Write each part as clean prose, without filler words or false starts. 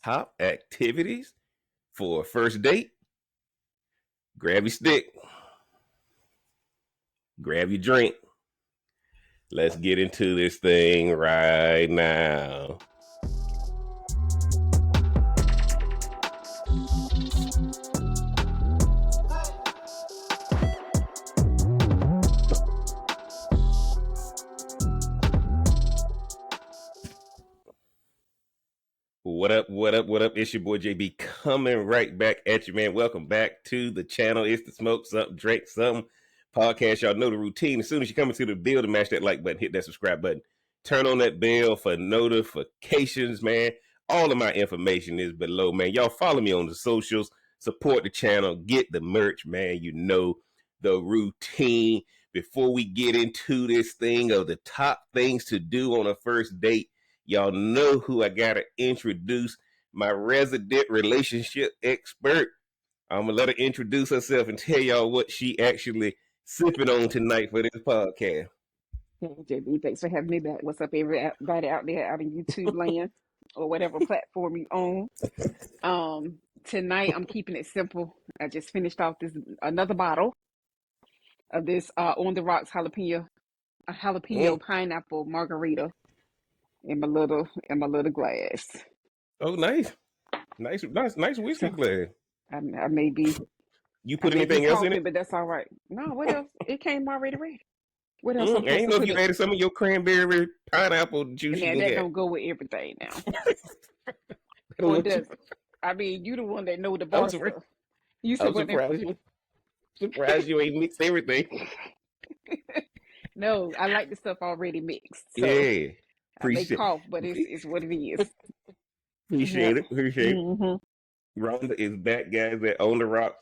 top activities for a first date. Grab your stick, grab your drink. Let's get into this thing right now. What up, what up, what up? It's your boy JB coming right back at you, man. Welcome back to the channel. It's the Smoke Something, Drink Something podcast. Y'all know the routine. As soon as you come into the building, mash that like button, hit that subscribe button, turn on that bell for notifications, man. All of my information is below, man. Y'all follow me on the socials, support the channel, get the merch, man. You know the routine. Before we get into this thing of the top things to do on a first date, y'all know who I gotta introduce, my resident relationship expert. I'm gonna let her introduce herself and tell y'all what she actually sipping on tonight for this podcast. Hey, JB, thanks for having me back. What's up, everybody out there out in YouTube land or whatever platform you own? Tonight I'm keeping it simple. I just finished off another bottle of this On the Rocks jalapeno pineapple margarita in my little glass. Oh, nice whiskey So glass. I may be You put anything else in it? but that's all right. No, what else? It came already ready. What else? I ain't know if you added some of your cranberry pineapple juice. Man, that don't go with everything now. Or does it? I mean, you the one that know the bar stuff. You said I'm surprised you ain't mixed everything. No, I like the stuff already mixed. So Yeah, I may cough, but it's what it is. Appreciate it. Rhonda is back, guys. That on the rock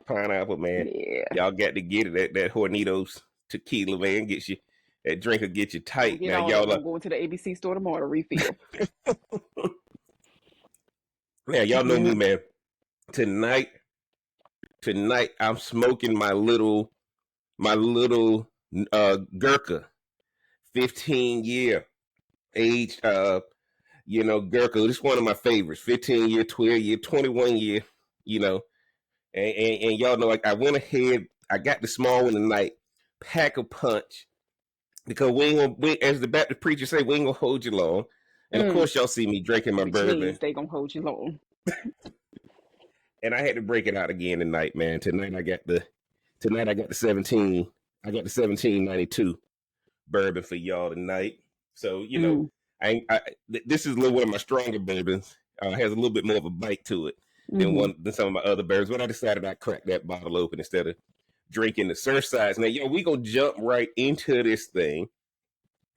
pineapple, man. Yeah. Y'all got to get it. That Hornitos tequila, man, gets you. That drink will get you tight. Now y'all are going to the ABC store tomorrow to refill. Yeah, y'all know me, man. Tonight I'm smoking my little Gurkha, 15-year age. Gurkha. This is one of my favorites. 15-year, 12-year, 21-year. And y'all know, like, I went ahead. I got the small one tonight. Pack a punch, because we as the Baptist preacher say, we ain't gonna hold you long. And of course, y'all see me drinking my bourbon. Means they gonna hold you long. And I had to break it out again tonight, man. Tonight I got the 17. I got the 1792 bourbon for y'all tonight. So this is a little one of my stronger bourbons. Has a little bit more of a bite to it than some of my other bourbons. But I decided I'd crack that bottle open instead of drinking the Surfside. Now, we gonna jump right into this thing.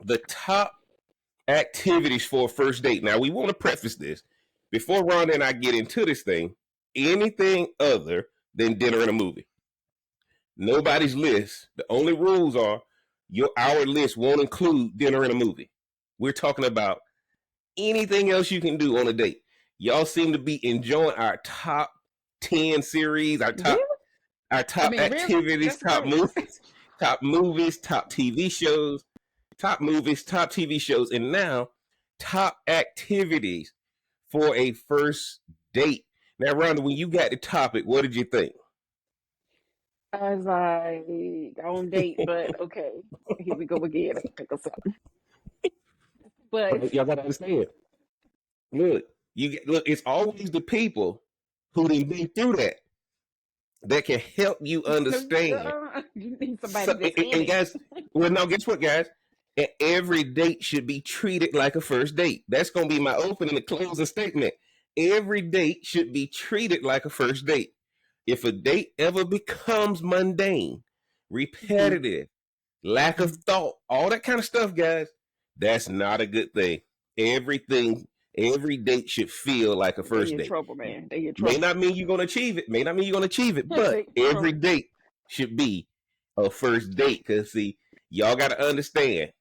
The top activities for a first date. Now, we want to preface this before Rhonda and I get into this thing. Anything other than dinner and a movie. Nobody's list. The only rules are our list won't include dinner and a movie. We're talking about anything else you can do on a date. Y'all seem to be enjoying our top 10 series, our top activities, top movies, top TV shows, and now top activities for a first date. Now, Rhonda, when you got the topic, what did you think? I was like, on date, but okay, here we go again. Think of something. But y'all gotta understand. Look, it's always the people who didn't been through that can help you understand. You need somebody and guys, guess what, guys? Every date should be treated like a first date. That's gonna be my opening and closing statement. Every date should be treated like a first date. If a date ever becomes mundane, repetitive, lack of thought, all that kind of stuff, guys, that's not a good thing. Every date should feel like a first date. Trouble, man. They in trouble. May not mean you're gonna achieve it. But every date should be a first date. Because see, y'all gotta understand.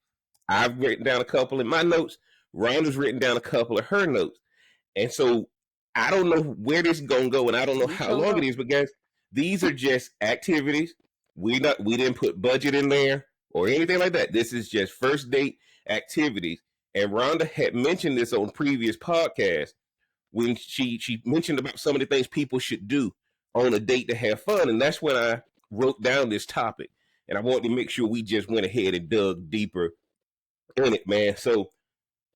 I've written down a couple in my notes. Rhonda's written down a couple of her notes. And so I don't know where this is gonna go, and I don't know how long it is, but guys, these are just activities. We didn't put budget in there or anything like that. This is just first date activities. And Rhonda had mentioned this on previous podcasts. when she mentioned about some of the things people should do on a date to have fun, and that's when I wrote down this topic, and I wanted to make sure we just went ahead and dug deeper in it, man. So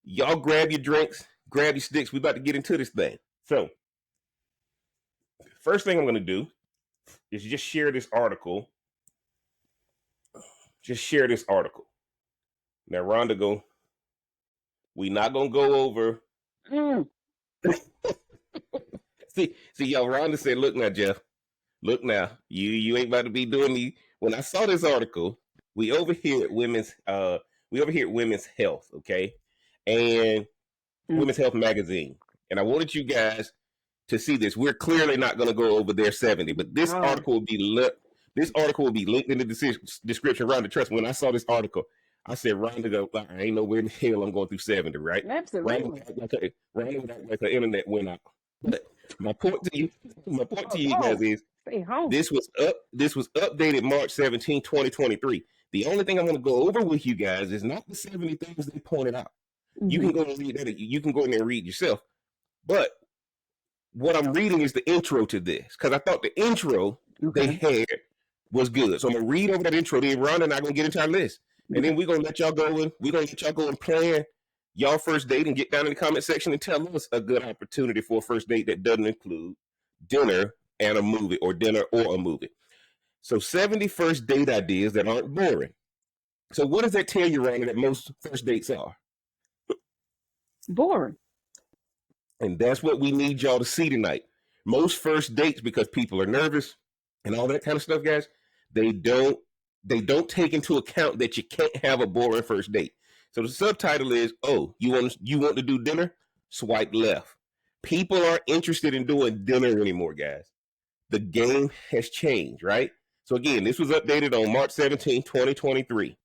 y'all grab your drinks, grab your sticks. We about to get into this thing. So first thing I'm going to do is just share this article. Just share this article. Now, Rhonda, we not gonna go over. see, y'all. Rhonda said, "Look now, Jeff. Look now. You ain't about to be doing me." When I saw this article, we over here at Women's Health, okay, and Women's Health magazine, and I wanted you guys to see this. We're clearly not going to go over their 70, but this article will be linked in the description. Rhonda, trust me, when I saw this article, I said, Rhonda, I ain't nowhere in the hell I'm going through 70, right? Absolutely. Rhonda would act like the internet went out. But my point to you guys is, this was updated March 17, 2023. The only thing I'm going to go over with you guys is not the 70 things they pointed out. Mm-hmm. You can go and read that. You can go in there and read yourself. But what I'm reading is the intro to this, because I thought the intro they had was good. So I'm gonna read over that intro. Then Rhonda and I gonna get into our list, and then we're gonna let y'all go and plan y'all first date and get down in the comment section and tell us a good opportunity for a first date that doesn't include dinner and a movie, or dinner or a movie. So 70 first date ideas that aren't boring. So what does that tell you, Rhonda, that most first dates are? Boring. And that's what we need y'all to see tonight. Most first dates, because people are nervous and all that kind of stuff, guys, they don't take into account that you can't have a boring first date. So the subtitle is, oh, you want to do dinner? Swipe left. People aren't interested in doing dinner anymore, guys. The game has changed, right? So again, this was updated on March 17, 2023.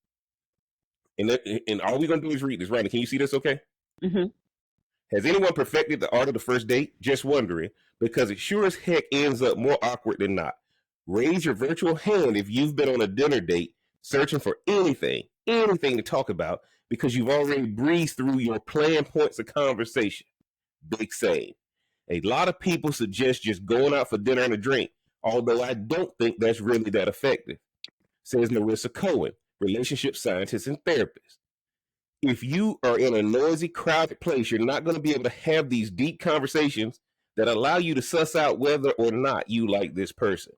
And all we're going to do is read this. Rhonda, can you see this okay? Mm-hmm. Has anyone perfected the art of the first date? Just wondering, because it sure as heck ends up more awkward than not. Raise your virtual hand if you've been on a dinner date searching for anything to talk about because you've already breezed through your planned points of conversation. Big save. A lot of people suggest just going out for dinner and a drink, although I don't think that's really that effective, says Narissa Cohen, relationship scientist and therapist. If you are in a noisy, crowded place, you're not going to be able to have these deep conversations that allow you to suss out whether or not you like this person.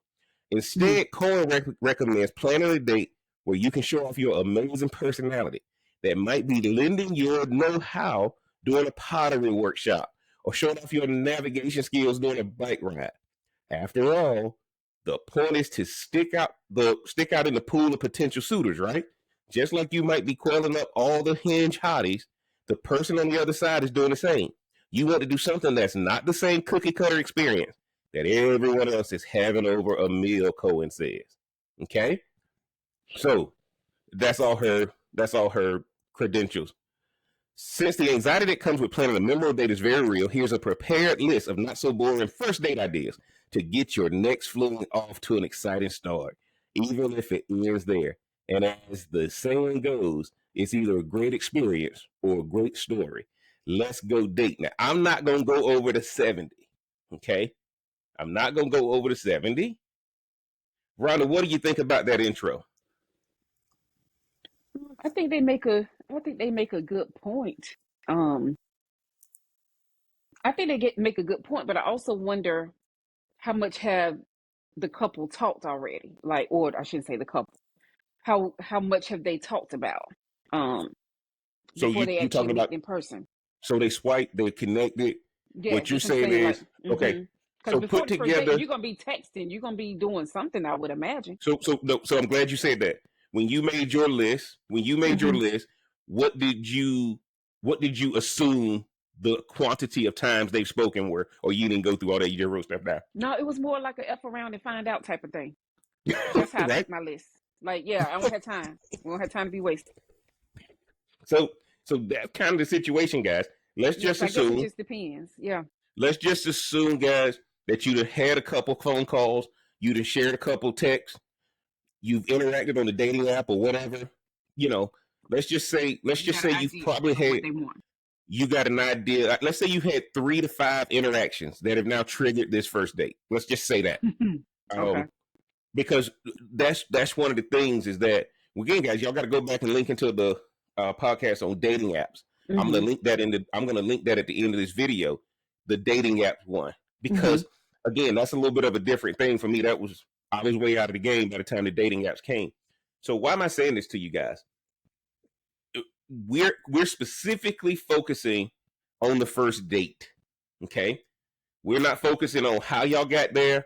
Instead, Cohen recommends planning a date where you can show off your amazing personality that might be lending your know-how during a pottery workshop or showing off your navigation skills during a bike ride. After all, the point is to stick out in the pool of potential suitors, right? Just like you might be quelling up all the hinge hotties, the person on the other side is doing the same. You want to do something that's not the same cookie cutter experience that everyone else is having over a meal, Cohen says. Okay? So that's all her credentials. Since the anxiety that comes with planning a memorable date is very real, here's a prepared list of not so boring first date ideas to get your next fling off to an exciting start, even if it ends there. And as the saying goes, it's either a great experience or a great story. Let's go date. Now, I'm not going to go over the 70, okay? I'm not going to go over the 70. Rhonda, what do you think about that intro? I think they make a good point. I think they make a good point, but I also wonder how much have the couple talked already? Like, or I shouldn't say the couple. How much have they talked about So before they you actually talking meet about in person? So they swipe, they connected. Yeah, what you're that's what I'm saying saying, is like, okay. Because So before put the first date, together. you're gonna be texting, you're gonna be doing something, I would imagine. So I'm glad you said that. When you made your list, what did you assume the quantity of times they've spoken were, or you didn't go through all that? You just wrote stuff down. No, it was more like a F around and find out type of thing. That's how I Right? picked my list. Like, yeah, I don't have time. We don't have time to be wasted. So that's kind of the situation, guys. Let's just assume. I guess it just depends. Yeah. Let's just assume, guys, that you'd have had a couple phone calls, you'd have shared a couple texts, you've interacted on the dating app or whatever. You know, let's just say you've probably had. you got an idea. Let's say you had 3 to 5 interactions that have now triggered this first date. Let's just say that. Okay. Because that's one of the things is that, again, guys, y'all got to go back and link into the podcast on dating apps. I'm gonna link that at the end of this video, the dating apps one, because again, that's a little bit of a different thing for me. I was way out of the game by the time the dating apps came. So why am I saying this to you guys? We're specifically focusing on the first date. Okay, we're not focusing on how y'all got there.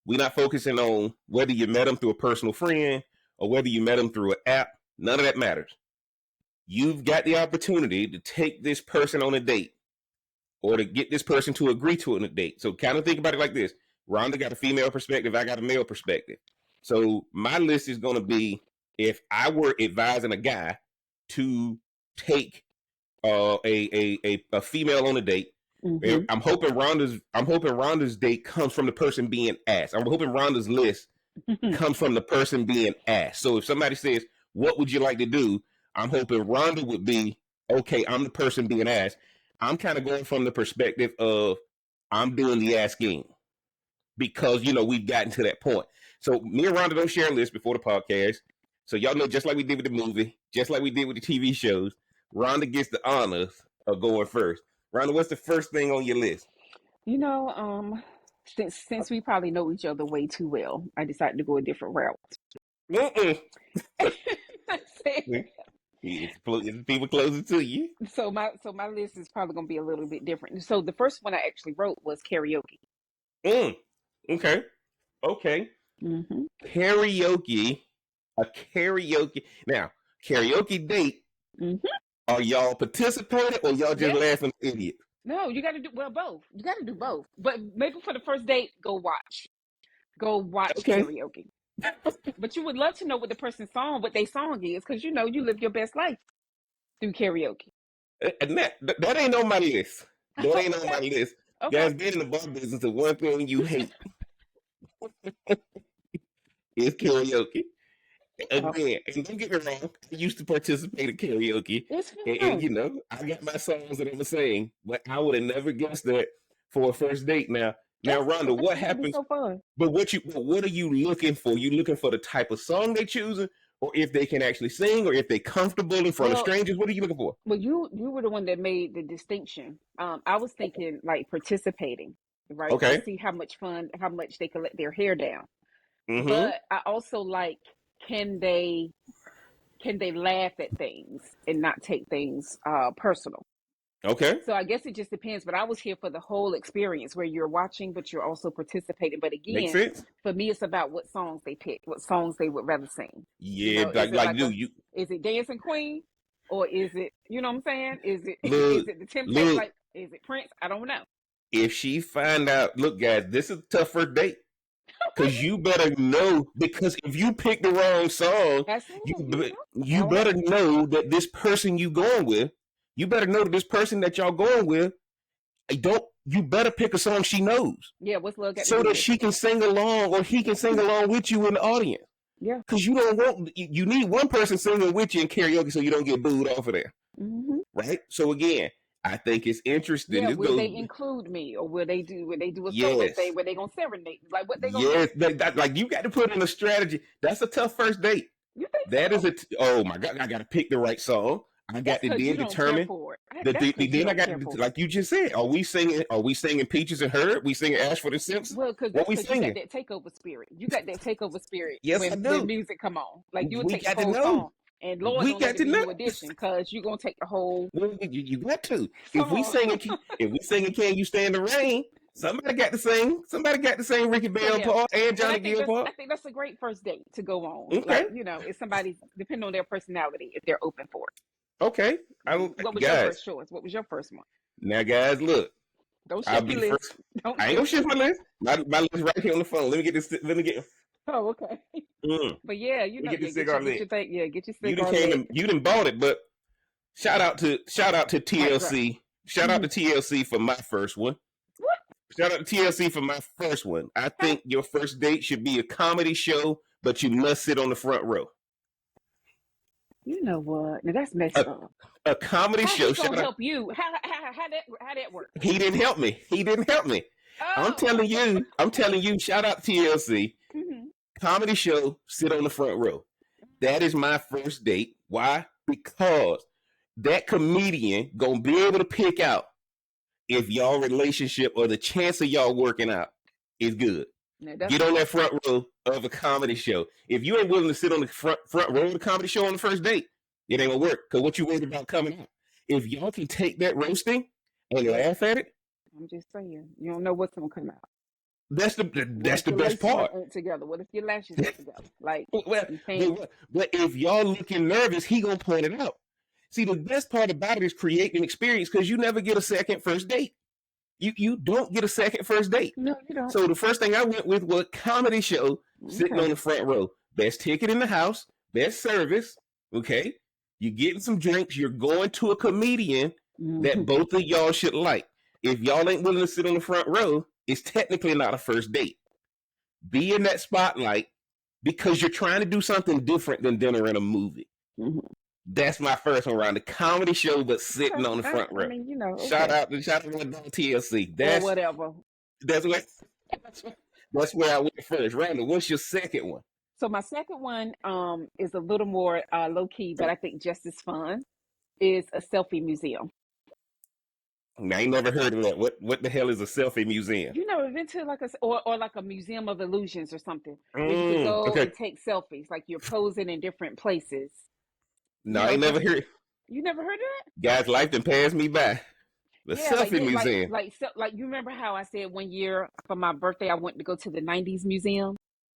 We're not focusing on whether you met them through a personal friend or whether you met them through an app. None of that matters. You've got the opportunity to take this person on a date or to get this person to agree to a date. So kind of think about it like this. Rhonda got a female perspective. I got a male perspective. So my list is going to be, if I were advising a guy to take a female on a date, I'm hoping Rhonda's date comes from the person being asked. I'm hoping Rhonda's list comes from the person being asked. So if somebody says, what would you like to do? I'm hoping Rhonda would be, okay, I'm the person being asked. I'm kind of going from the perspective of I'm doing the asking because, we've gotten to that point. So me and Rhonda don't share a list before the podcast. So y'all know, just like we did with the movie, just like we did with the TV shows, Rhonda gets the honors of going first. Rhonda, what's the first thing on your list? Since we probably know each other way too well, I decided to go a different route. It's people closer to you. So my list is probably going to be a little bit different. So the first one I actually wrote was karaoke. Okay. Karaoke. A karaoke. Now, karaoke date. Are y'all participating or y'all just laughing at idiots? No, you got to do both. You got to do both. But maybe for the first date, go watch karaoke. But you would love to know what their song is, because you live your best life through karaoke. And that ain't on my list. That ain't on my list. Okay. Guys, being in the bar business, the one thing you hate is karaoke. Again, and don't get me wrong, I used to participate in karaoke. And I got my songs that I'm saying, but I would have never guessed that for a first date. Now, Rhonda, what happens? So fun. But what are you looking for? You looking for the type of song they choosing, or if they can actually sing, or if they're comfortable in front of strangers? What are you looking for? Well, you were the one that made the distinction. I was thinking like participating, right? Okay. To see how much they can let their hair down. But I also like, can they laugh at things and not take things personal? Okay. So I guess it just depends. But I was here for the whole experience where you're watching, but you're also participating. But again, for me, it's about what songs they pick, what songs they would rather sing. Yeah, is it Dancing Queen, or is it, you know what I'm saying? Is it the Temptations? Like, is it Prince? I don't know. If she find out, look, guys, this is a tough first date. Because you better know, because if you pick the wrong song, you better know that this person you going with, you better know that this person that y'all going with, you better pick a song she knows. Yeah, what's love got to so do that with she can sing along, or he can sing along with you in the audience. Yeah. Because you need one person singing with you in karaoke so you don't get booed off of there. Right? So again, I think it's interesting. Yeah, will they include me, or will they do a solo thing where they gonna serenade? Like, what they gonna do? Like, you got to put in a strategy. That's a tough first date. You think that so? Oh my God, I got to pick the right song. I got to then determine then I got to, like you just said, are we singing Peaches and Herb? We singing Ash for the Simpsons? Well, because you got that takeover spirit. You got that takeover spirit. Yes, when I do. the music come on, like you would take the whole song. And Lord, we got to know addition, because you're gonna take the whole. Well, you got to. If we singing "Can You Stand the Rain," somebody got to sing. Somebody got to sing Ricky Bell part and Johnny Gill part. I think that's a great first date to go on. Okay. Like, if somebody, depending on their personality, if they're open for it. Okay. What was your first choice? What was your first one? Now, guys, look. Don't shift your list. I ain't gonna shift my list. My list is right here on the phone. Let me get this. Oh, okay. But yeah, get your cigar lit. Get your cigar lit. You done bought it, but shout out to TLC. Right. Shout out to TLC for my first one. What? Shout out to TLC for my first one. I think your first date should be a comedy show, but you must sit on the front row. You know what? Now that's messed A, up. a comedy How show. he Shout gonna out. help you? How that work? He didn't help me. He didn't help me. I'm Oh. telling you. I'm telling you. Shout out to TLC. Hmm. Comedy show. Sit on the front row. That is my first date. Why? Because that comedian gonna be able to pick out if y'all relationship or the chance of y'all working out is good. Now that's Get on that front row of a comedy show. If you ain't willing to sit on the front row of the comedy show on the first date, it ain't gonna work. Because what you worried about coming out? If y'all can take that roasting and laugh at it, I'm just saying. You don't know what's gonna come out. that's the What that's if the your best laces part. ain't together? What if your lashes ain't together? Like well, you can't. but if y'all looking nervous, he gonna point it out. See, the best part about it is creating an experience because you never get a second first date. You don't get a second first date. No, you don't. So the first thing I went with was comedy show sitting Okay. on the front row. Best ticket in the house, best service. Okay. You're getting some drinks. You're going to a comedian that both of y'all should like. If y'all ain't willing to sit on the front row, it's technically not a first date. Be in that spotlight because you're trying to do something different than dinner and a movie. Mm-hmm. That's my first one around the comedy show, but sitting on the front row. I mean, you know. Okay. Shout out to TLC. Or whatever. That's where I went first. Randall, what's your second one? So my second one is a little more low key, but I think just as fun. Is a selfie museum. I ain't never heard of that. What the hell is a selfie museum? You never been to like or like a museum of illusions or something where you could go Okay. and take selfies, like you're posing in different places. No, I ain't never heard. You never heard of that? Guys, life done passed me by. The selfie museum. Like you remember how I said one year for my birthday I went to go to the 90s museum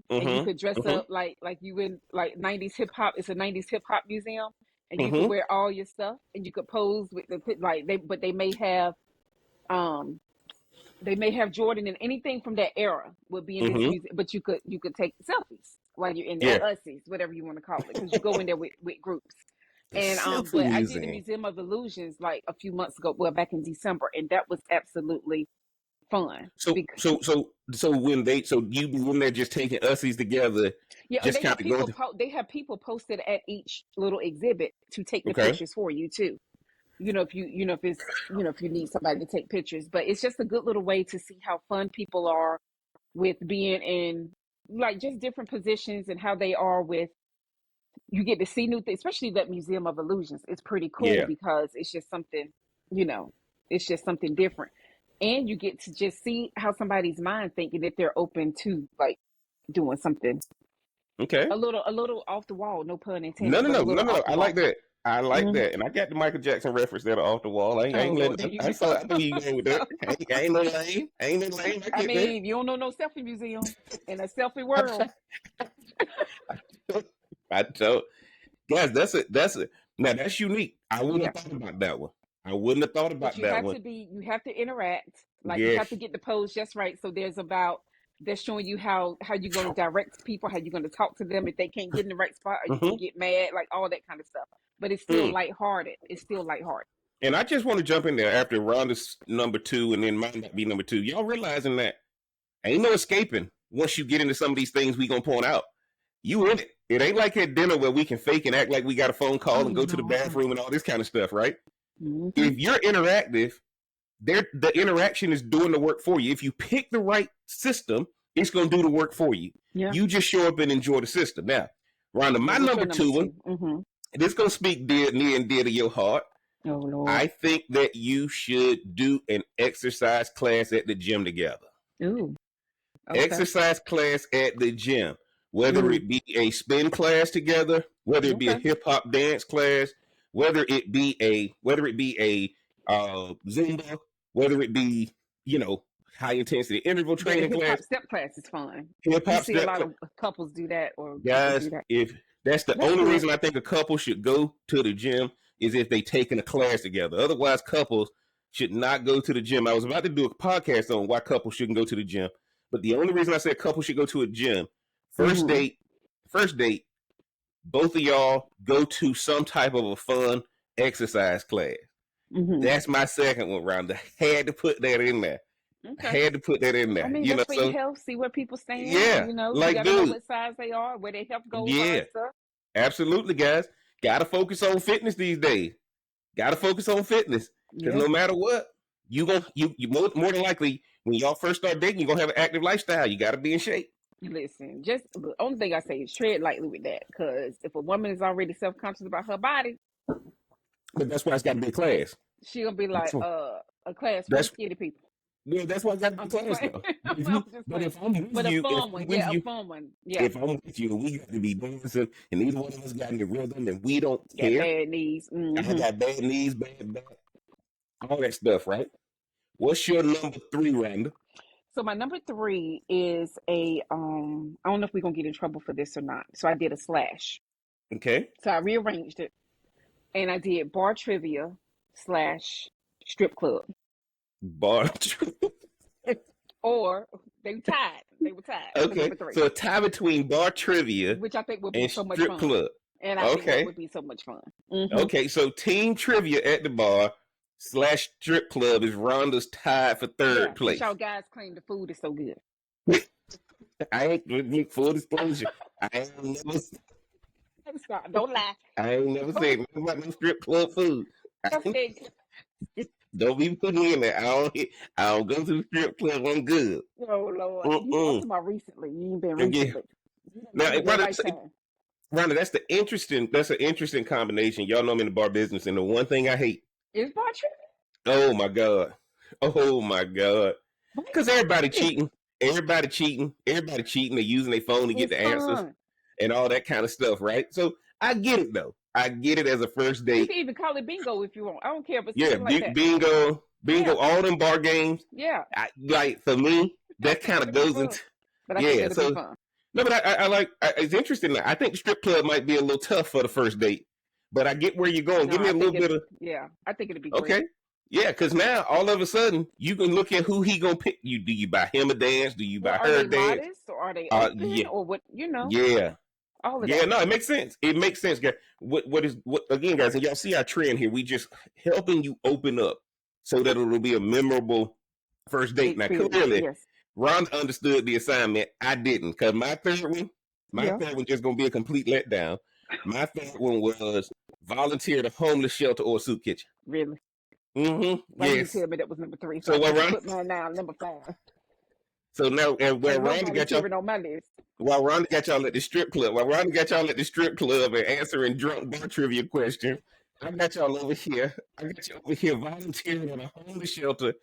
and you could dress up like you in like 90s hip hop. It's a 90s hip hop museum and you could wear all your stuff and you could pose with the like they may have Jordan and anything from that era would be in this museum, but you could take selfies while you're in there, Ussies, whatever you want to call it, because you go in there with groups. And but I did the Museum of Illusions like a few months ago, back in December, and that was absolutely fun. So you be in there just taking Ussies together. Yeah, just they have people. They have people posted at each little exhibit to take the pictures for you too. If you need somebody to take pictures, but it's just a good little way to see how fun people are with being in like just different positions and how they are with. You get to see new things, especially that Museum of Illusions. It's pretty cool because it's just something, it's just something different. And you get to just see how somebody's mind thinking that they're open to like doing something. Okay. A little off the wall, no pun intended. No. I like that. I like that. And I got the Michael Jackson reference that are off the wall. I ain't letting I know you going with that. I ain't no lame. I mean, you don't know no selfie museum in a selfie world. I told guys, that's it. Now that's unique. I wouldn't have thought about that one. I wouldn't have thought about that one. You have to interact. Like you have to get the pose just right. So they're showing you how you're going to direct people, how you're going to talk to them if they can't get in the right spot or you can get mad, like all that kind of stuff. But it's still lighthearted. And I just want to jump in there after Rhonda's number 2 and then mine might be number 2. Y'all realizing that ain't no escaping once you get into some of these things we gonna point out. You in it. It ain't like at dinner where we can fake and act like we got a phone call and go to the bathroom and all this kind of stuff, right? If you're interactive, the interaction is doing the work for you. If you pick the right system, it's going to do the work for you. Yeah. You just show up and enjoy the system. Now, Rhonda, my number 2 one, this going to speak near and dear to your heart. Oh, Lord. I think that you should do an exercise class at the gym together. Ooh. Okay. Exercise class at the gym. Whether it be a spin class together, whether it be a hip hop dance class, whether it be a Zumba, whether it be high intensity interval training class. Hip hop step class is fun. Hip hop see a lot of couples do that, or guys. If that's the only reason I think a couple should go to the gym is if they taking a class together. Otherwise, couples should not go to the gym. I was about to do a podcast on why couples shouldn't go to the gym, but the only reason I said couples should go to a gym. First date, both of y'all go to some type of a fun exercise class. That's my second one, Rhonda. Had to put that in there. Okay. Had to put that in there. I mean, just for your health, see where people stand. Yeah. Like, you gotta know what size they are, where their health goes. Yeah. Absolutely, guys. Gotta focus on fitness these days. Gotta focus on fitness. Because Yeah. no matter what, you more than likely when y'all first start dating, you're gonna have an active lifestyle. You gotta be in shape. Listen, just the only thing I say is tread lightly with that, because if a woman is already self conscious about her body, But that's why it's gotta be a class. she'll be like, That's why, a class full of that's skinny people. yeah, that's why it's gotta be a I'm just class playing. though. I'm just But playing. if I'm with But a you, if fun I'm one, with yeah, a you, fun one, yeah. if I'm with you, we got to be dancing, and neither one of us got in the rhythm, and we don't Got care. bad knees. I got bad knees, bad back, all that stuff, right? What's your number 3, Rhonda? So my number 3 is a I don't know if we're gonna get in trouble for this or not. So I did a slash. Okay. So I rearranged it and I did bar trivia slash strip club. Bar. Or they tied. They were tied for Okay. number 3, So a tie between bar trivia which I think would be and so much strip fun. club. And I think that Okay. would be so much fun. Mm-hmm. Okay. So team trivia at the bar / strip club is Rhonda's tied for third Yeah, place. since y'all guys claim the food is so good. I ain't full disclosure. I ain't never. Stop. Don't lie. I ain't never said nothing about no strip club food. Don't be putting me in there. I don't go to the strip club. I'm good. Oh Lord, you talking about recently? You ain't been recently. Now, Rhonda, Rhonda, that's an interesting combination. Y'all know I'm in the bar business, and the one thing I hate is bar trivia. Oh my god, because everybody cheating. Everybody cheating. They're using their phone to get the answers and all that kind of stuff, right? So I get it though. I get it as a first date. You can even call it bingo if you want. I don't care, but yeah, like that. bingo, Yeah. all them bar games. Yeah, like for me, that kind of goes into. But I think it'll be fun. No, but I like. It's interesting. I think the strip club might be a little tough for the first date, but I get where you're going. No, Give me a little bit of. Yeah, I think it'll be great. Okay. Yeah, because now all of a sudden you can look at who he gonna pick. Do you buy him a dance? Do you buy her a dance? Modest, or are they open, yeah. or what? Yeah. All of yeah, that. no, it makes sense. It makes sense, guys. What again, guys? And y'all see our trend here. We just helping you open up so that it'll be a memorable first date. Now, clearly, yes. Ron understood the assignment. I didn't, because my third one just gonna be a complete letdown. My third one was volunteer at a homeless shelter or a soup kitchen. Really? Mm-hmm. Why yes. You tell me that was number 3? So I put mine down number 5. So now, and where Rhonda got y'all on my list. While Rhonda got y'all at the strip club, and answering drunk bar trivia questions, I got y'all over here. Volunteering at a homeless shelter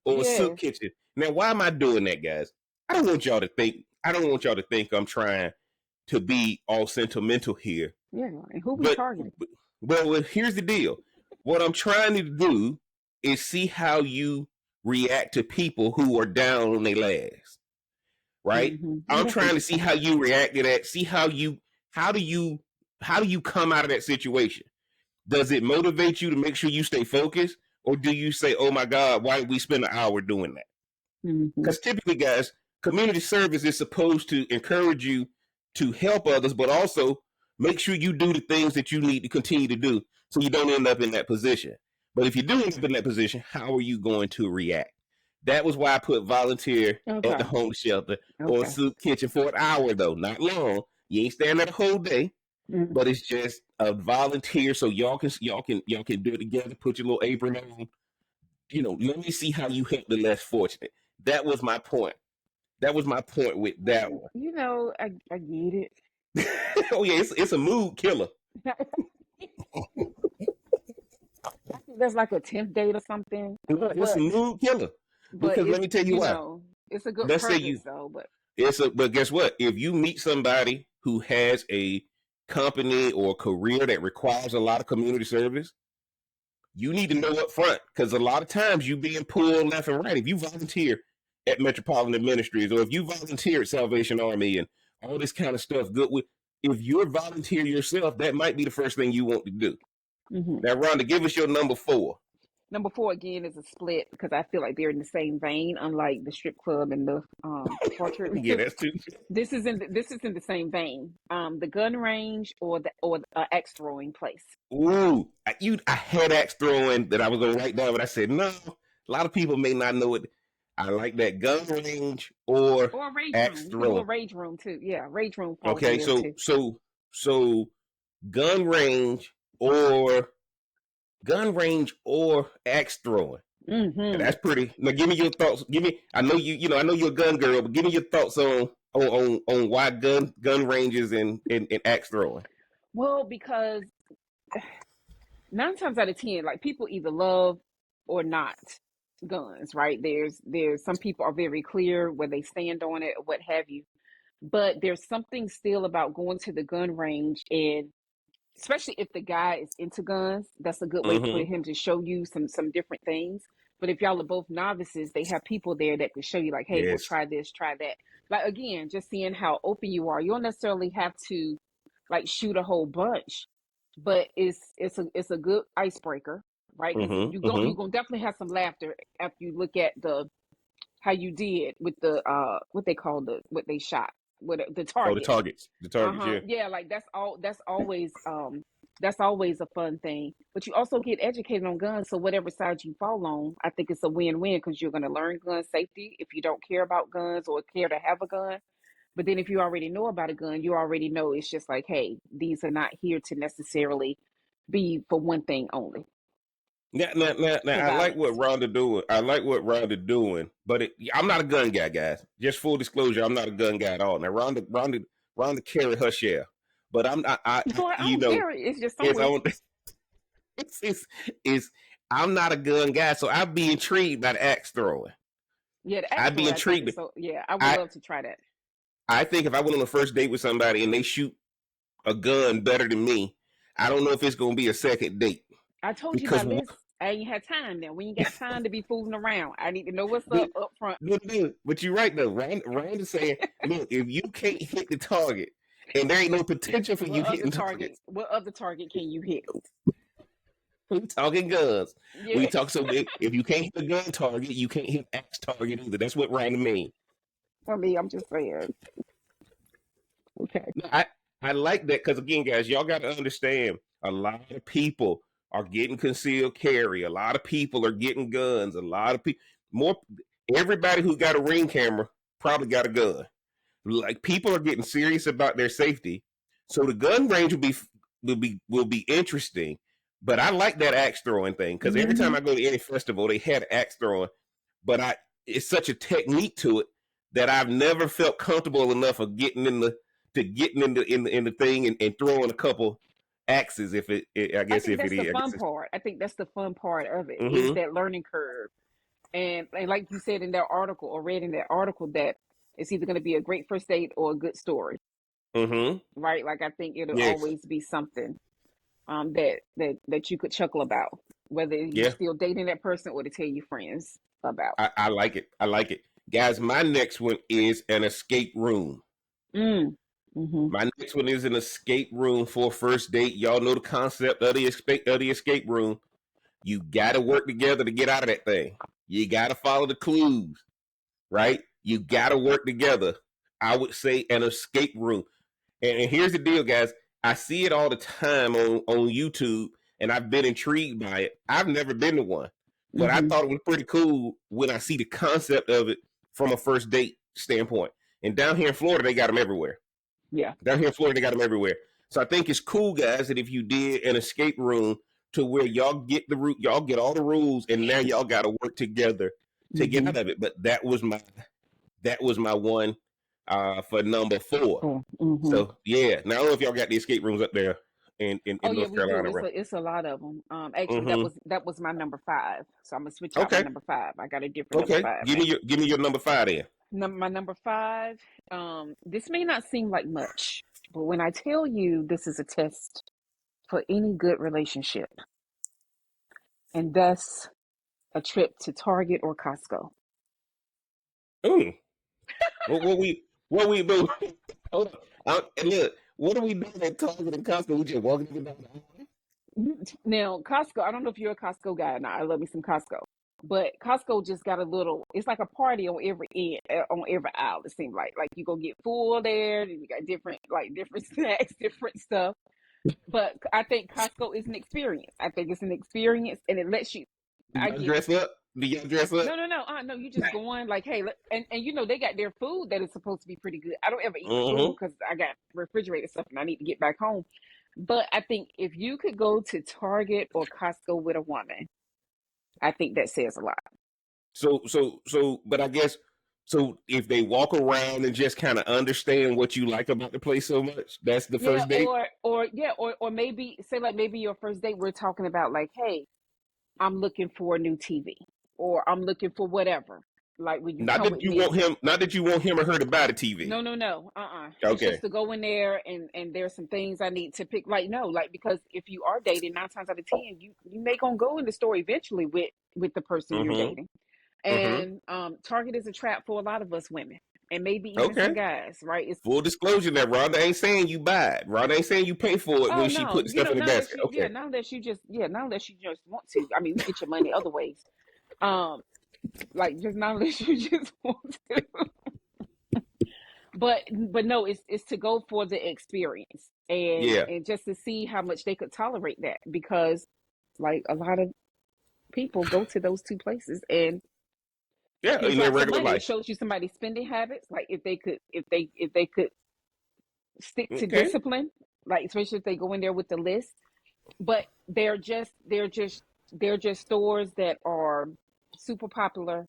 or a soup kitchen. Now, why am I doing that, guys? I don't want y'all to think I'm trying to be all sentimental here. Yeah, and who we targeting? Well, here's the deal. What I'm trying to do is see how you react to people who are down on their last. Right? Mm-hmm. I'm trying to see how you react to that. See how do you come out of that situation? Does it motivate you to make sure you stay focused, or do you say, "Oh my God, why did we spend an hour doing that?" Because typically, guys, community service is supposed to encourage you to help others, but also make sure you do the things that you need to continue to do, so you don't end up in that position. But if you do end up in that position, how are you going to react? That was why I put volunteer at the homeless shelter or soup kitchen for an hour, though, not long. You ain't staying there the whole day, but it's just a volunteer, so y'all can do it together. Put your little apron on. Let me see how you help the less fortunate. That was my point. With that one. I get it. Oh yeah, it's a mood killer. I think that's like a 10th date or something. It's a mood killer. Because let me tell you why. It's a good purpose, though. But guess what? If you meet somebody who has a company or a career that requires a lot of community service, you need to know up front, because a lot of times you being pulled left and right. If you volunteer at Metropolitan Ministries, or if you volunteer at Salvation Army and all this kind of stuff, if you're a volunteer yourself, that might be the first thing you want to do. Mm-hmm. Now, Rhonda, give us your number 4. Number 4 again is a split, because I feel like they're in the same vein, unlike the strip club and the portrait. Yeah, that's too. This is in the same vein. The gun range or the axe throwing place. Ooh, I had axe throwing that I was gonna write down, but I said no. A lot of people may not know it. I like that gun range or rage axe room. throwing. Rage room too. Yeah, rage room. Okay, so gun range or axe throwing. And Mm-hmm. that's pretty. Now, give me your thoughts. Give me. I know I know you're a gun girl, but give me your thoughts on why gun ranges and axe throwing. Well, because 9 times out of 10, like people either love or not guns, right? There's some people are very clear where they stand on it or what have you. But there's something still about going to the gun range, and especially if the guy is into guns, that's a good way for Mm-hmm. him to show you some different things. But if y'all are both novices, they have people there that can show you like, hey, well, Yes. try this, try that. Like again, just seeing how open you are. You don't necessarily have to like shoot a whole bunch, but it's a good icebreaker, right? Because Mm-hmm. you Mm-hmm. gonna definitely have some laughter after you look at the how you did with the what they call what they shot with the Oh, the target. targets. The targets. Uh-huh. Yeah. Yeah, like that's always a fun thing. But you also get educated on guns, so whatever side you fall on, I think it's a win-win because you're going to learn gun safety if you don't care about guns or care to have a gun. But then if you already know about a gun, you already know it's just like, hey, these are not here to necessarily be for one thing only, Now, for I like what violence. Rhonda doing. I like what Rhonda doing, but I'm not a gun guy, guys. Just full disclosure, I'm not a gun guy at all. Now, Rhonda carry her share, but I'm not. Boy, I don't care. It's just it's somewhere. on. It's I'm not a gun guy, so I'd be intrigued by the axe throwing. Yeah, the axe I'd be throwing I think intrigued. is so yeah, I would I love to try that. I think if I went on a first date with somebody and they shoot a gun better than me, I don't know if it's gonna be a second date I told you my because list. I ain't had time now. We ain't got time to be fooling around. I need to know what's but, up front. but you're right though. Rand is saying, look, if you can't hit the target, and there ain't no potential for you hitting targets, What other target can you hit? we talking guns. We Yeah. talk so if you can't hit the gun target, you can't hit axe target either. That's what Rand mean. For me, I'm just saying. Okay. No, I like that because again, guys, y'all got to understand. A lot of people are getting concealed carry. A lot of people are getting guns. A lot of people, more everybody who got a ring camera probably got a gun. Like people are getting serious about their safety, so the gun range will be interesting. But I like that axe throwing thing because every time Mm-hmm. I go to any festival, they had axe throwing. But it's such a technique to it that I've never felt comfortable enough of getting in the thing and throwing a couple axes I I guess think if it that's the is I fun guess it's part. I think that's the fun part of it is mm-hmm. that learning curve. And like you said in that article or read in that article that it's either going to be a great first date or a good story, Mm-hmm. right? Like I think it'll Yes. always be something that you could chuckle about, whether you Yeah. still dating that person or to tell your friends about. I like it. I like it. Guys, my next one is an escape room. Mm. Mm-hmm. My next one is an escape room for a first date. Y'all know the concept of the escape room. You got to work together to get out of that thing. You got to follow the clues, right? You got to work together. I would say an escape room. And here's the deal, guys. I see it all the time on YouTube, and I've been intrigued by it. I've never been to one, but I Mm-hmm. thought it was pretty cool when I see the concept of it from a first date standpoint. And down here in Florida, they got them everywhere. Yeah. Down here in Florida, they got them everywhere. So I think it's cool, guys, that if you did an escape room to where y'all get y'all get all the rules, and now y'all got to work together to get Mm-hmm. out of it. But that was my one for number 4. Oh, mm-hmm. So yeah, now I don't know if y'all got the escape rooms up there in Oh yeah, North we do. Carolina, bro. It's a lot of them. Actually, Mm-hmm. that was my number five. So I'm gonna switch out my Okay. number five. I got a different number Okay. five now. Give me your number 5 then. My number five. This may not seem like much, but when I tell you this is a test for any good relationship, and thus a trip to Target or Costco. Mm. What we do? Hold on. Look, what are we doing at Target and Costco? We just walking up and down the hallway? Now, Costco, I don't know if you're a Costco guy or not. I love me some Costco. But Costco just got a little, it's like a party on every end, on every aisle, it seems like. Like you go get full there, and you got different snacks, different stuff. But I think Costco is an experience. I think it's an experience and it lets you, Do I y'all get, dress up? Do y'all dress up? no, you just going like, hey, and you know, they got their food that is supposed to be pretty good. I don't ever eat the food Mm-hmm. because I got refrigerated stuff and I need to get back home. But I think if you could go to Target or Costco with a woman, I think that says a lot. But I guess so. If they walk around and just kind of understand what you like about the place so much, that's the Yeah, first date. or maybe say like maybe your first date we're talking about like, hey, I'm looking for a new TV or I'm looking for whatever. Like when you Not come that with you me. want him. Not that you want him or her to buy the TV. No. It's just Okay. to go in there and there's some things I need to pick. Like no, like because if you are dating, 9 times out of 10, you may gonna go in the store eventually with the person you're Mm-hmm. dating. Mm-hmm. And Target is a trap for a lot of us women, and maybe even some Okay. guys, right? It's Full disclosure that Rhonda ain't saying you buy it. Rhonda ain't saying you pay for it oh when she put no, the stuff in the not unless basket. you Okay. not unless you just not unless you just want to. I mean, we get your money other ways. Um, like just not unless you just want to. But no, it's to go for the experience Yeah. and just to see how much they could tolerate that because like a lot of people go to those two places and Yeah. spend In their lots of regular money. It life. shows you somebody's spending habits. Like if they could stick to Okay. discipline, like especially if they go in there with the list. But they're just stores that are super popular,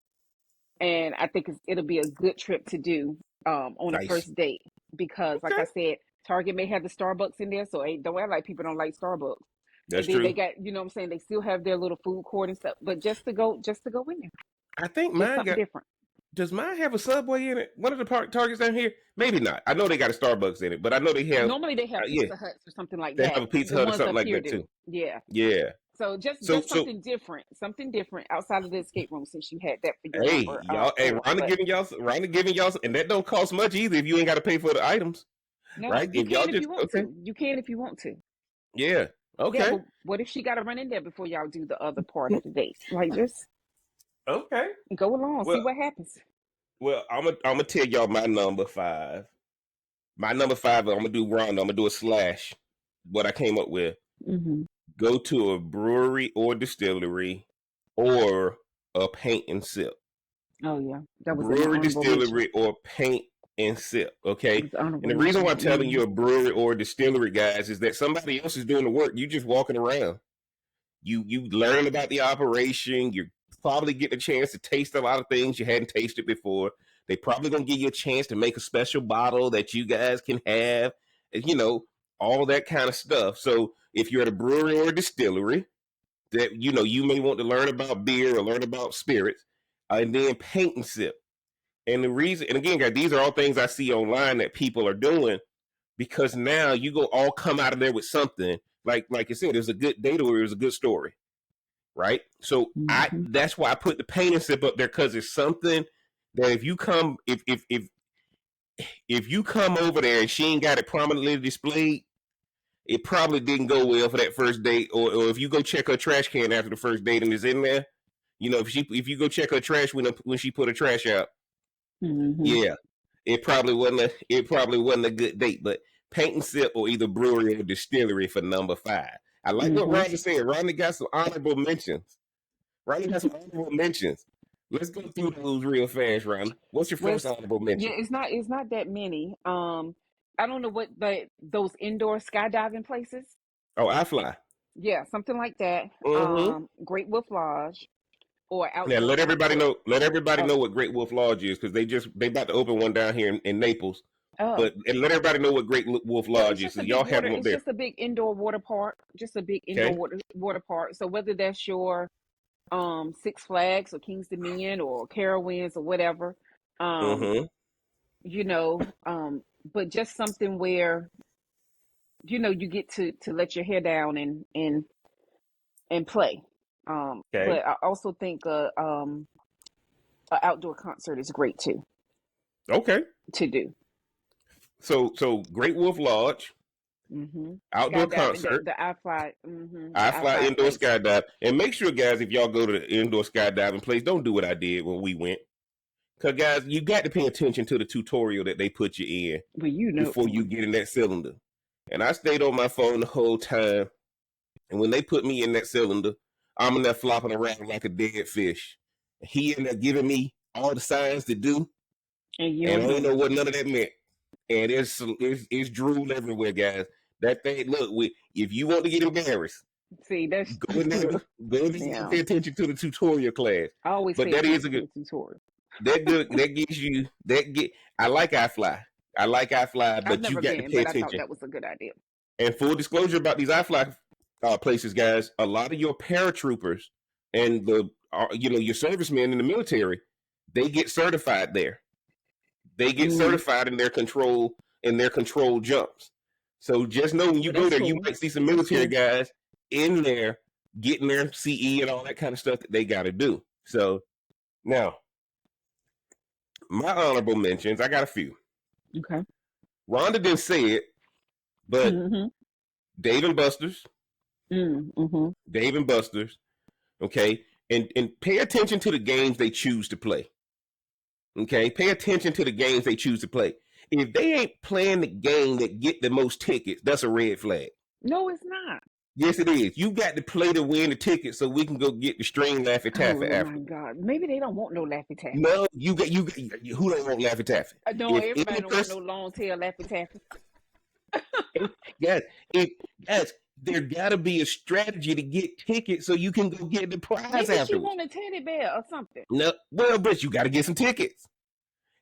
and I think it'll be a good trip to do on a Nice. first date because, like Okay. I said, Target may have the Starbucks in there, so don't act like people don't like Starbucks. And That's then they true. got, what I'm saying, they still have their little food court and stuff. But just to go in there, I think just mine something got. different. Does mine have a Subway in it? One of the Targets down here? Maybe not. I know they got a Starbucks in it, but I know they have. Normally they have Yeah, Pizza Huts or something like they that. have a Pizza The Hut or ones something up like here that do, too. yeah. Yeah. So just So just so something different outside of the escape room since you had that for your hey, number y'all. Hey, four. But Rhonda giving y'all, and that don't cost much either if you ain't got to pay for the items, no, right? you If y'all can if just you want okay, to. You can if you want to. yeah, Yeah, okay, but what if she got to run in there before y'all do the other part of the date? Like just okay. go along, see Well, what happens. I'm gonna tell y'all my number five. My number five, I'm gonna do Rhonda. I'm gonna do a slash. What I came up with. Hmm. Go to a brewery or distillery, or a paint and sip. Oh yeah, that was in my Brewery, honorable mention. distillery, or paint and sip. It Okay. was honorable And the reason mention. why I'm telling Hmm. you a brewery or a distillery, guys, is that somebody else is doing the work. You just walking around. You learn about the operation. You probably get a chance to taste a lot of things you hadn't tasted before. They probably gonna give you a chance to make a special bottle that you guys can have. You know, all that kind of stuff. So if you're at a brewery or a distillery, that you may want to learn about beer or learn about spirits, and then paint and sip. And the reason, and again, guys, these are all things I see online that people are doing because now you go all come out of there with something. Like I said, it was a good date or it was a good story, right? So Hmm. that's why I put the paint and sip up there because it's something that if you come over there and she ain't got it prominently displayed, it probably didn't go well for that first date. Or if you go check her trash can after the first date and it's in there, if you go check her trash when she put her trash out, Hmm. yeah, it probably wasn't a good date. But paint and sip or either brewery or distillery for number five. I like what Hmm. Ronnie said. Ronnie got some honorable mentions. Ronnie got some honorable mentions. Let's go through those real fast, Ronnie. What's your Well, first honorable mention? yeah, it's not that many. I don't know what those indoor skydiving places. Oh, I Eh, fly. Yeah, something like that. Mm-hmm. Great Wolf Lodge or Now outdoor let everybody concert. know. Let everybody Oh, know what Great Wolf Lodge is because they about to open one down here in Naples. oh. But and let everybody know what Great Wolf Well, Lodge is. 'Cause y'all have them up it's there. just a big indoor water park, just a big indoor Okay. water park. So whether that's your Six Flags or Kings Dominion or Carowinds or whatever, um, Mm-hmm. you know, but just something where you get to let your hair down and play. Okay. But I also think a outdoor concert is great too Okay. to do. So Great Wolf Lodge, Hmm. outdoor Skydiving, concert. the I I fly fly indoor place. skydive. And make sure, guys, if y'all go to the indoor skydiving place, don't do what I did when we went. Because, guys, you got to pay attention to the tutorial that they put you in But before you get in that cylinder. And I stayed on my phone the whole time. And when they put me in that cylinder, I'm in there flopping around like a dead fish. He in there giving me all the signs to do, and you and I don't don't know know. what none of that meant. And it's drool everywhere, guys. That thing, look, if you want to get embarrassed, See, that's go in there, go in there and yeah. pay attention to the tutorial class. I always But pay that is a attention to good, the tutorial. that gives you, I like iFly. I like iFly, I've but you never got to been, pay but I thought attention. that was a good idea. And full disclosure about these iFly places, guys, a lot of your paratroopers and your servicemen in the military, they get certified there. They get certified in their control jumps. So just know when you go there, you might see some military guys in there getting their CE and all that kind of stuff that they got to do. So now, my honorable mentions, I got a few. Okay. Rhonda didn't say it, but Dave and Buster's. Dave and Buster's. Okay. And pay attention to the games they choose to play. Okay. Pay attention to the games they choose to play. If they ain't playing the game that get the most tickets, that's a red flag. No, it's not. Yes, it is. You got to play to win the ticket so we can go get the string Laffy Taffy after. Oh my God! Maybe they don't want no Laffy Taffy. No, you who don't want Laffy Taffy? No, everybody don't want no long tail Laffy Taffy. Yes, there got to be a strategy to get tickets so you can go get the prize Maybe afterwards. she want a teddy bear or something. No, well, but you got to get some tickets.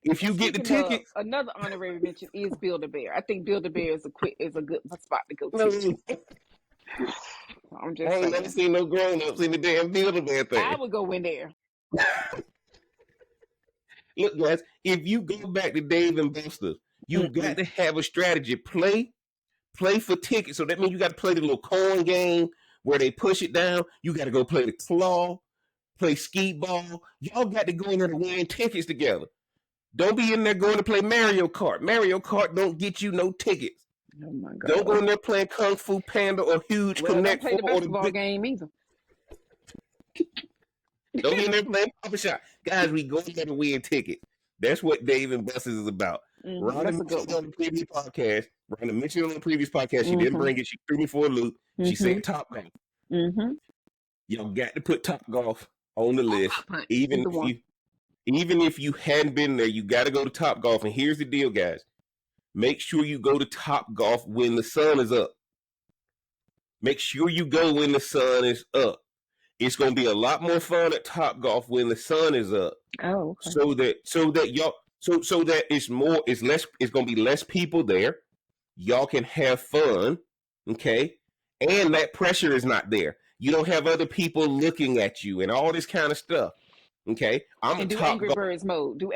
If you get the tickets, another honorary mention is Build-A-Bear. I think Build-A-Bear is a good spot to go to. I'm just saying. I ain't never seen no grown-ups in the damn Build-A-Bear thing. I would go in there. Look, guys, if you go back to Dave and Buster's, you got to have a strategy. Play for tickets. So that means you got to play the little coin game where they push it down. You got to go play the claw, play skee ball. Y'all got to go in there to win tickets together. Don't be in there going to play Mario Kart. Mario Kart don't get you no tickets. Oh my God! Don't go in there playing Kung Fu Panda or Huge Connect. Don't play the basketball game either. Don't be in there playing Papa Shot. Guys, we go in there to win tickets. That's what Dave and Buster's is about. Rhonda mentioned on the previous podcast. She didn't bring it. She threw me for a loop. She said Top Golf. Y'all got to put Top Golf on the list. Even if you hadn't been there, you got to go to Top Golf. And here's the deal, guys. Make sure you go to Top Golf when the sun is up. Make sure you go when the sun is up. It's going to be a lot more fun at Top Golf when the sun is up. Oh, okay. So that it's going to be less people there. Y'all can have fun, okay? And that pressure is not there. You don't have other people looking at you and all this kind of stuff. Okay, do Angry Birds mode. You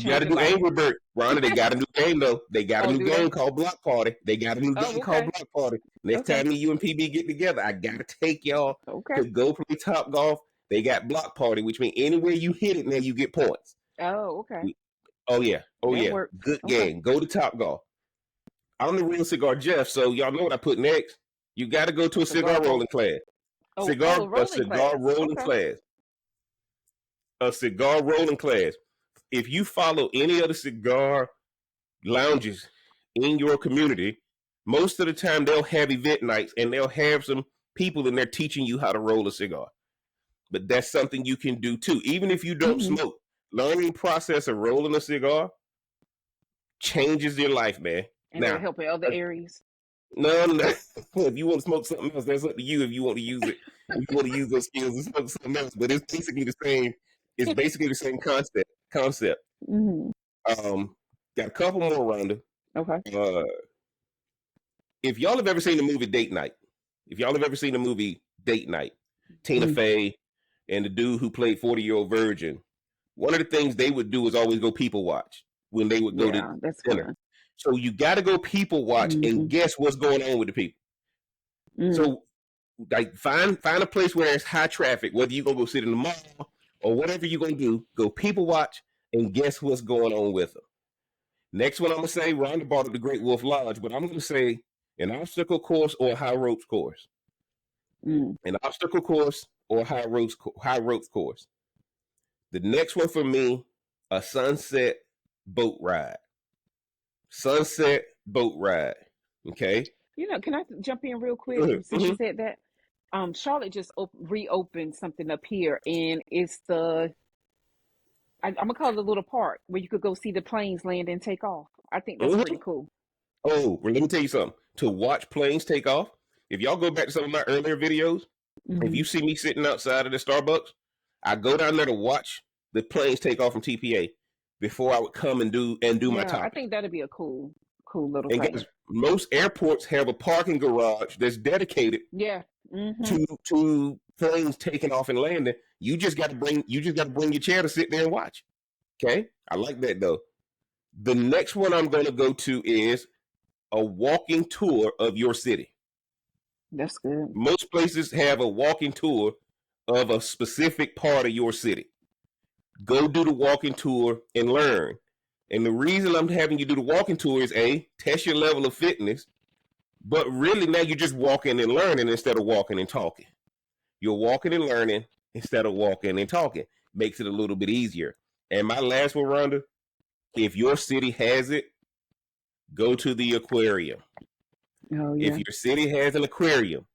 got to do Angry Bird. Rhonda, they got a new game though. They got a new game called Block Party. They got a new game called Block Party. Next time you and PB get together, I gotta take y'all to go play Top Golf. They got Block Party, which means anywhere you hit it, now you get points. Oh, okay. Oh yeah. Good game. Go to Top Golf. I'm the real Cigar Jeff, so y'all know what I put next. You got to go to a cigar rolling class. Cigar rolling class. A cigar rolling class. If you follow any of the cigar lounges in your community, most of the time they'll have event nights and they'll have some people in there teaching you how to roll a cigar. But that's something you can do too. Even if you don't smoke, learning process of rolling a cigar changes your life, man. And it'll help in other areas. No. If you want to smoke something else, that's up to you. If you want to use it, if you want to use those skills to smoke something else, but it's basically the same. It's basically the same concept. Got a couple more, Rhonda. Okay. If y'all have ever seen the movie Date Night, Tina Fey and the dude who played 40-Year-Old Virgin, one of the things they would do is always go people watch when they would go to dinner. Fun. So you got to go people watch and guess what's going on with the people. So, like, find a place where there's high traffic, whether you're going to go sit in the mall or whatever you're going to do, go people watch and guess what's going on with them. Next one I'm going to say, Rhonda brought up the Great Wolf Lodge, but I'm going to say an obstacle course or a high ropes course. An obstacle course or a high ropes course. The next one for me, a sunset boat ride. Okay? Can I jump in real quick since you said that? Charlotte just reopened something up here, and it's I'm gonna call it a little park where you could go see the planes land and take off. I think that's pretty cool. Oh, well, let me tell you something. To watch planes take off, if y'all go back to some of my earlier videos, if you see me sitting outside of the Starbucks, I go down there to watch the planes take off from TPA before I would come and do my Yeah, I topic. think that'd be a cool little And thing. guys, most airports have a parking garage that's dedicated Yeah. Mm-hmm. to planes taking off and landing. You just got to bring your chair to sit there and watch. Okay, I like that though. The next one I'm going to go to is a walking tour of your city. That's good. Most places have a walking tour of a specific part of your city. Go do the walking tour and learn. And the reason I'm having you do the walking tour is A, test your level of fitness, but really now you're just walking and learning instead of walking and talking. You're walking and learning instead of walking and talking. Makes it a little bit easier. And my last one, Rhonda, if your city has it, go to the aquarium. Oh yeah. If your city has an aquarium,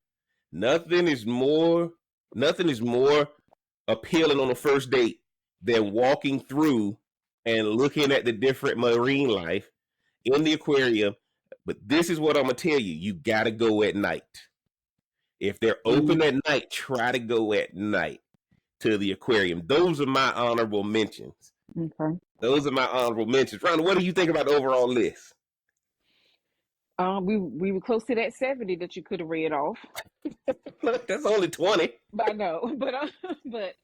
nothing is more appealing on a first date than walking through and looking at the different marine life in the aquarium. But this is what I'm gonna tell you: you gotta go at night. If they're open at night, try to go at night to the aquarium. Those are my honorable mentions. Okay. Those are my honorable mentions. Rhonda, what do you think about the overall list? We were close to that 70 that you could have read off. Look, that's only 20. But I know, but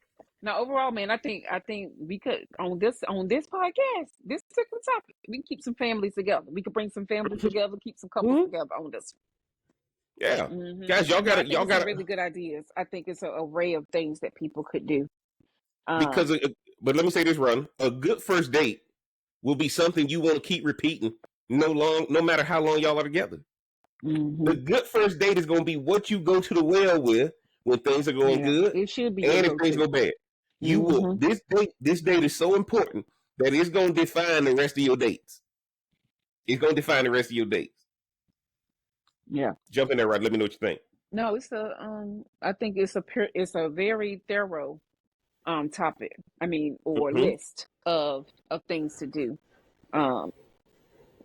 now overall, man, I think we could on this podcast, this particular topic, we can keep some families together. We could bring some families together, keep some couples together on this. Yeah, guys, y'all got some really good ideas. I think it's an array of things that people could do. Because, but let me say this, Ron: a good first date will be something you want to keep repeating, no matter how long y'all are together. The good first date is going to be what you go to the well with when things are going good. It should be, and if things go bad, you will. This date is so important that it's going to define the rest of your dates. It's going to define the rest of your dates. Yeah. Jump in there, right? Let me know what you think. No, it's I think it's a very thorough topic. I mean, or list of things to do.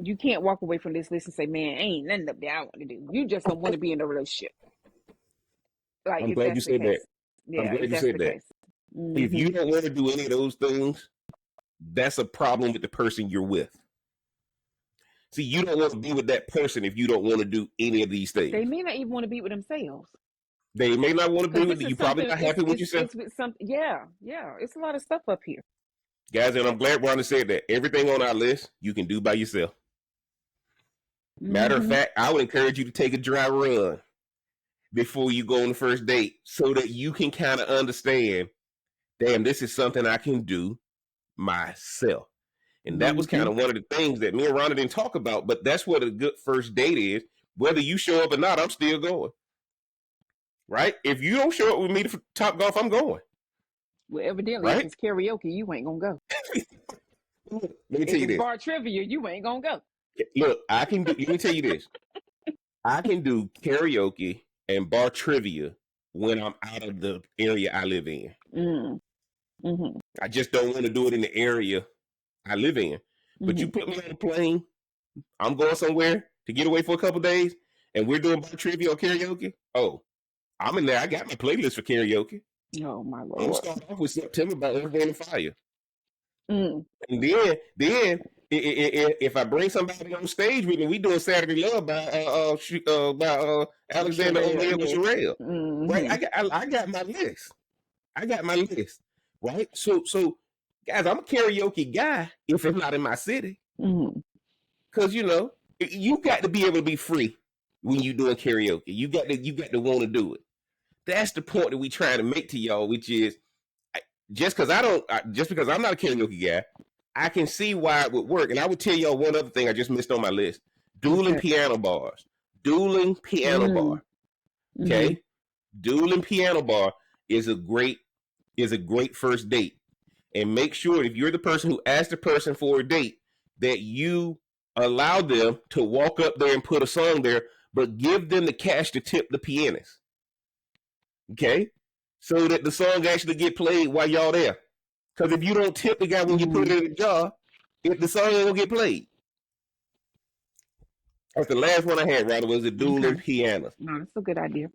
You can't walk away from this list and say, "Man, ain't nothing up there I want to do." You just don't want to be in a relationship. Like, I'm glad you said that. Yeah, I'm glad you said that. If you don't want to do any of those things, that's a problem with the person you're with. See, you don't want to be with that person if you don't want to do any of these things. They may not even want to be with themselves. They may not want to be with you. You're probably not happy with yourself. It's with something. Yeah. It's a lot of stuff up here, guys, and I'm glad Rhonda said that. Everything on our list you can do by yourself. Matter of fact, I would encourage you to take a dry run before you go on the first date so that you can kind of understand, damn, this is something I can do myself. And that was kind of one of the things that me and Rhonda didn't talk about, but that's what a good first date is. Whether you show up or not, I'm still going. Right? If you don't show up with me to Top Golf, I'm going. Well, evidently, if it's karaoke, you ain't going to go. Let me tell you this. Bar trivia, you ain't going to go. Look, let me tell you this. I can do karaoke and bar trivia when I'm out of the area I live in. I just don't want to do it in the area I live in. But you put me on a plane, I'm going somewhere to get away for a couple of days, and we're doing bar trivia or karaoke. Oh, I'm in there. I got my playlist for karaoke. Oh, my Lord. I'm going to start off with September by Earth, Wind, and Fire. And then if I bring somebody on stage with me, we doing Saturday Love by Alexander O'Neal and Sherelle. Right? I got my list. Right? So guys, I'm a karaoke guy if it's not in my city. Because you got to be able to be free when you doing karaoke. You got to want to do it. That's the point that we trying to make to y'all, which is just because I'm not a karaoke guy, I can see why it would work. And I would tell y'all one other thing I just missed on my list: dueling piano bars. Dueling piano bar. Okay, dueling piano bar is a great first date. And make sure if you're the person who asked the person for a date that you allow them to walk up there and put a song there, but give them the cash to tip the pianist. Okay? So that the song actually get played while y'all there. Because if you don't tip the guy when you put it in the jar, the song ain't gonna get played. That's the last one I had, Rhonda, was the dueling Okay. pianos. No, that's a good idea.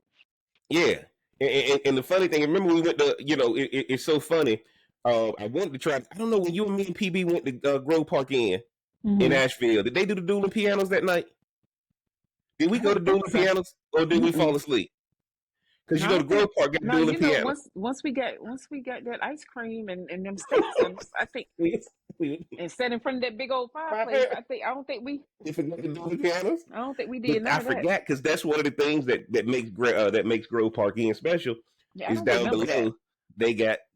Yeah. And the funny thing, remember we went to, it's so funny. I wanted to try, I don't know, when you and me and PB went to Grove Park Inn in Asheville, did they do the dueling pianos that night? Did we I go to don't think dueling so. pianos or did we fall asleep? Because No, I the don't think. Grove Park got No, dueling pianos. once we got that ice cream and them steaks, and I think, We and sat in front of that big old fireplace, I don't think we forgot to do the pianos. I don't think we But did none I of that. forgot because that's one of the things that makes Grove Park Inn special. Yeah, I Is don't down remember that. below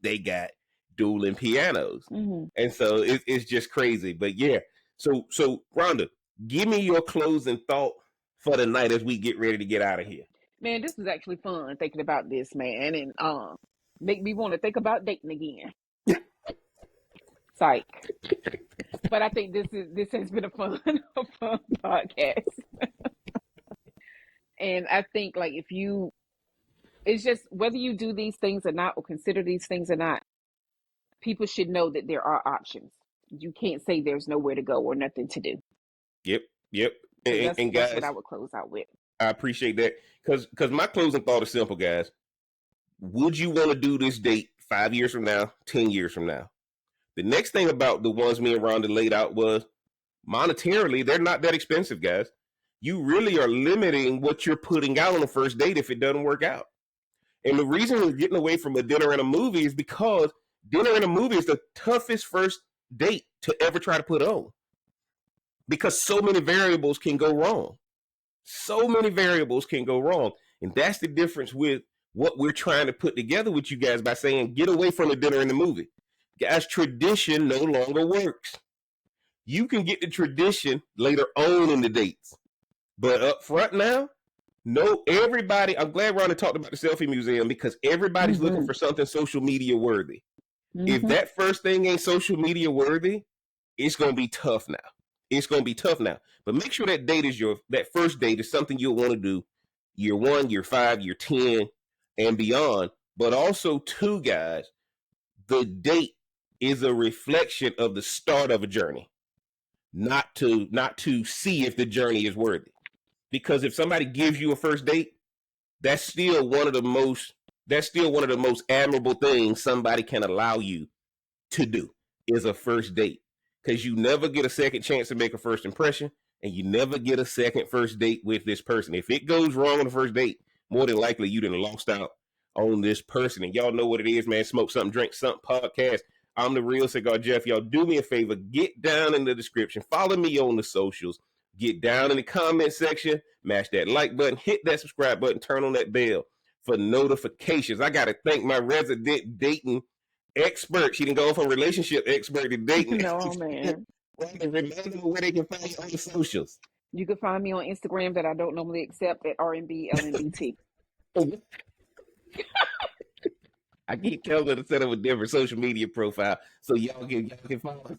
they got dueling pianos, and so it's just crazy. But yeah, so Rhonda, give me your closing thought for the night as we get ready to get out of here. Man, this was actually fun thinking about this, man, and make me want to think about dating again. Psych. But I think this has been a fun podcast. And I think, like, it's just whether you do these things or not, or consider these things or not, people should know that there are options. You can't say there's nowhere to go or nothing to do. Yep. So And that's what guys, I would close out with. I appreciate that because my closing thought is simple, guys. Would you want to do this date 5 years from now, 10 years from now? The next thing about the ones me and Rhonda laid out was monetarily, they're not that expensive, guys. You really are limiting what you're putting out on the first date if it doesn't work out. And the reason we're getting away from a dinner and a movie is because dinner and a movie is the toughest first date to ever try to put on. Because so many variables can go wrong. So many variables can go wrong. And that's the difference with what we're trying to put together with you guys by saying get away from the dinner and the movie. Guys, tradition no longer works. You can get the tradition later on in the dates. But up front now, no, everybody, I'm glad Rhonda talked about the selfie museum because everybody's looking for something social media worthy. If that first thing ain't social media worthy, it's going to be tough now. It's going to be tough now. But make sure that date is that first date is something you'll want to do year 1, year 5, year 10, and beyond. But also, too, guys, the date is a reflection of the start of a journey, not to see if the journey is worthy. Because if somebody gives you a first date, that's still one of the most admirable things somebody can allow you to do is a first date. Because you never get a second chance to make a first impression, and you never get a second first date with this person. If it goes wrong on the first date, more than likely you done lost out on this person. And y'all know what it is, man. Smoke Something, Drink Something podcast. I'm the Real Cigar Jeff. Y'all do me a favor. Get down in the description. Follow me on the socials. Get down in the comment section. Mash that like button. Hit that subscribe button. Turn on that bell for notifications. I got to thank my resident dating expert. She didn't go from relationship expert to dating. No, man. Remind them where they can find you on the socials. You can find me on Instagram that I don't normally accept at RNBLNBT. I keep telling her to set up a different social media profile so y'all can follow.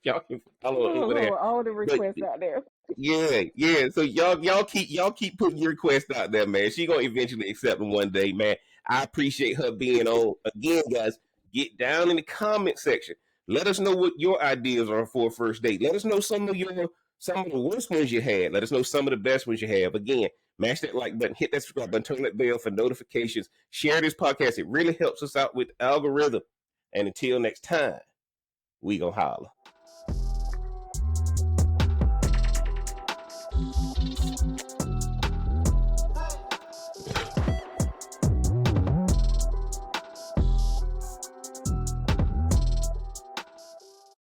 Y'all can follow over there. All the requests out there. Yeah. So y'all keep putting your requests out there, man. She gonna eventually accept them one day, man. I appreciate her being on. Again, guys, get down in the comment section. Let us know what your ideas are for a first date. Let us know some of the worst ones you had. Let us know some of the best ones you have. Again, mash that like button, hit that subscribe button, turn that bell for notifications. Share this podcast. It really helps us out with the algorithm. And until next time, we gonna holler.